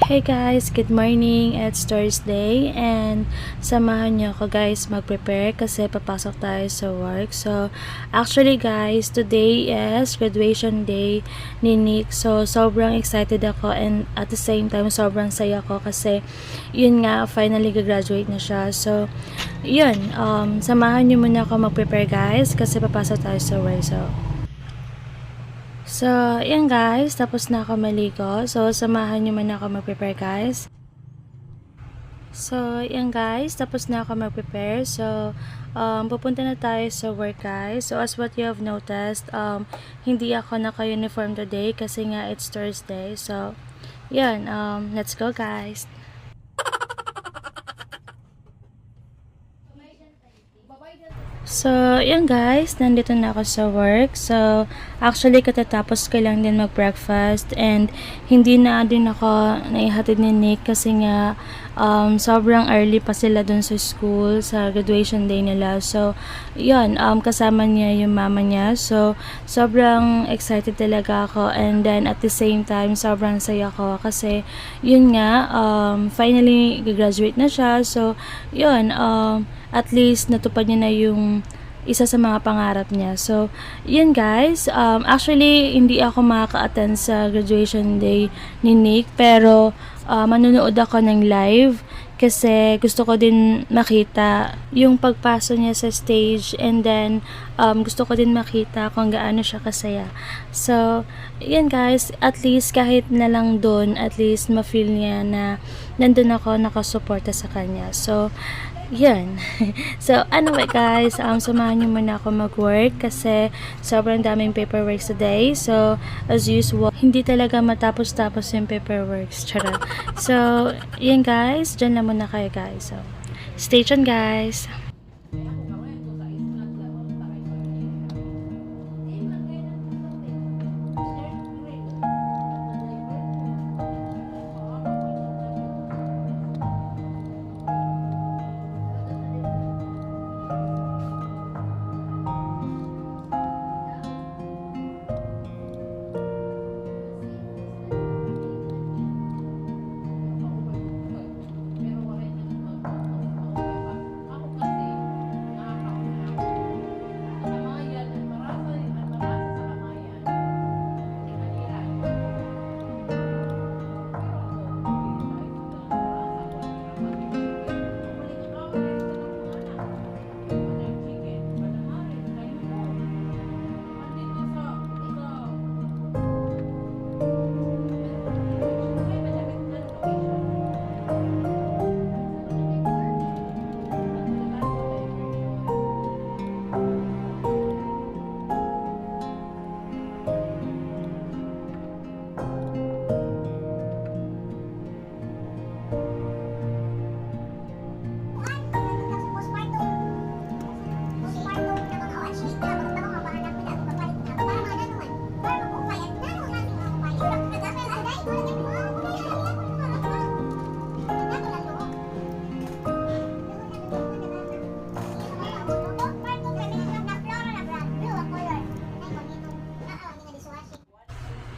Hey guys, good morning. It's Thursday and samahan niyo ako guys mag-prepare kasi papasok tayo sa work. So, actually guys, today is graduation day ni Nick. So, sobrang excited ako and at the same time sobrang saya ko kasi yun nga, finally graduate na siya. So, yun, samahan niyo muna ako mag-prepare guys kasi papasok tayo sa work. So, yan guys, tapos na ako maligo. So, samahan nyo muna ako mag-prepare guys. So, yan guys, tapos na ako mag-prepare. So, pupunta na tayo sa work guys. So, as what you have noticed, hindi ako naka-uniform today kasi nga it's Thursday. So, yan, let's go guys. So, yun guys, nandito na ako sa work. So, actually katatapos ko lang din mag-breakfast and hindi na din ako naihatid ni Nick kasi nga sobrang early pa sila dun sa school sa graduation day nila. So, yun, kasama niya yung mama niya. So, sobrang excited talaga ako and then at the same time, sobrang saya ko kasi yun nga, finally graduate na siya. So, yun, at least natupad niya na yung isa sa mga pangarap niya. So, yun guys. Actually, hindi ako makaka-attend sa graduation day ni Nick. Pero, manonood ako ng live. Kasi gusto ko din makita yung pagpasok niya sa stage. And then, gusto ko din makita kung gaano siya kasaya. So, yun guys. At least kahit na lang doon, at least ma-feel niya na nandun ako nakasuporta sa kanya. So, yan. So, anyway guys, samahan niyo muna ako mag-work kasi sobrang daming paperwork today. So, as usual, hindi talaga matapos-tapos yung paperworks. Charot. So, yan guys. Diyan lang muna kayo guys. So, stay tuned guys.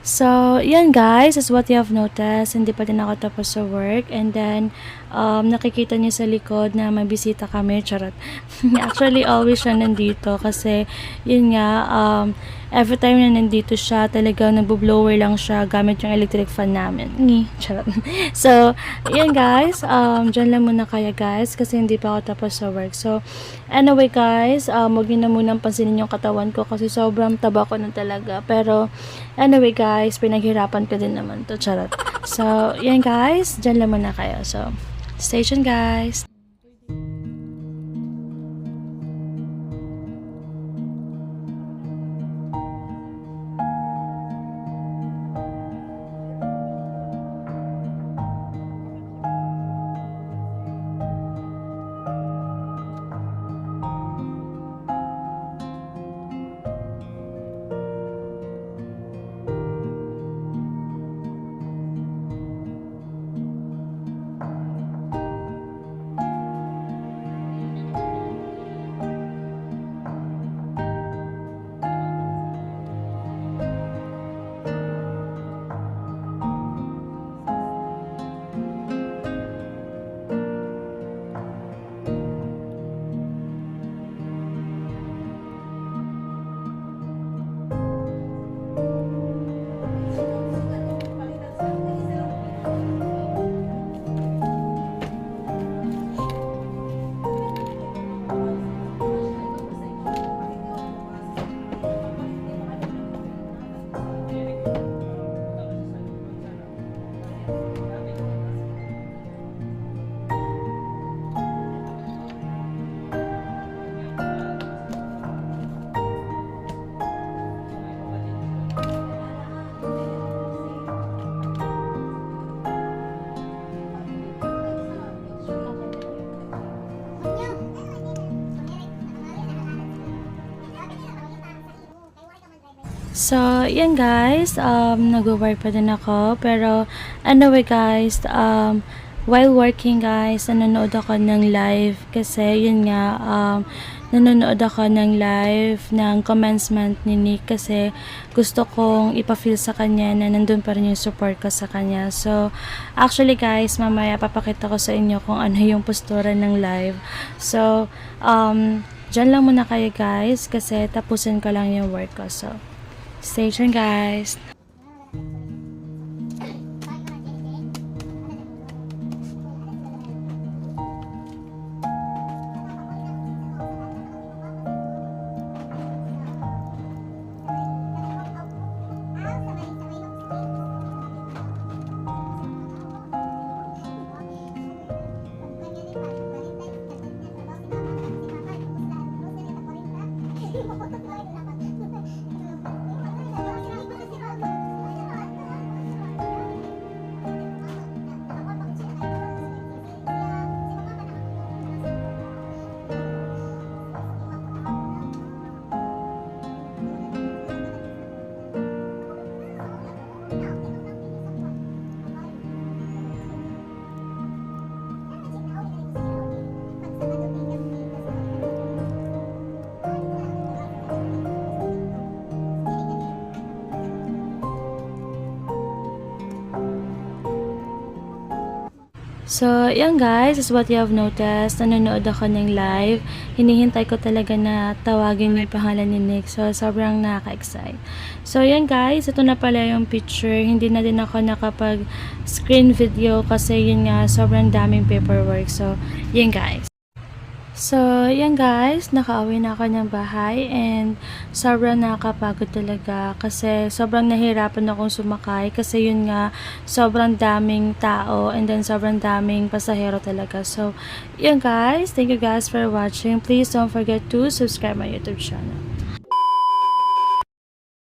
So, yan guys, as what you have noticed, hindi pa din ako tapos sa work. And then, nakikita niyo sa likod na may bisita kami, charot. Actually, always siya nandito kasi, yun nga, every time na nandito siya, talagang nagbo-blower lang siya gamit yung electric fan namin. Charot. So, yan guys, dyan lang muna kaya guys kasi hindi pa ako tapos sa work. So, anyway guys, huwag niyo na munang pansinin yung katawan ko kasi sobrang taba ko na talaga. Pero, anyway guys, pinaghirapan ko din naman to, charot. So, yan guys, dyan lang muna kayo. So, stay tuned guys. So, yan guys, nag-work pa din ako. Pero, anyway guys, while working guys, nanonood ako ng live. Kasi, yun nga, nanonood ako ng live ng commencement ni Nick. Kasi, gusto kong ipafeel sa kanya na nandun pa rin yung support ko sa kanya. So, actually guys, mamaya papakita ko sa inyo kung ano yung postura ng live. So, dyan lang muna kayo guys, kasi tapusin ko lang yung work ko. So, stay tuned guys. So, yan guys, is what you have noticed. Nanonood ako ng live. Hinihintay ko talaga na tawagin yung pangalan ni Nick. So, sobrang nakaka-excite. So, yan guys, ito na pala yung picture. Hindi na din ako nakapag-screen video kasi yun nga, sobrang daming paperwork. So, yan guys. So, yan guys, nakauwi na ako ng bahay and sobrang nakakapagod talaga kasi sobrang nahirapan akong sumakay kasi yun nga, sobrang daming tao and then sobrang daming pasahero talaga. So, yan guys, thank you guys for watching. Please don't forget to subscribe my YouTube channel.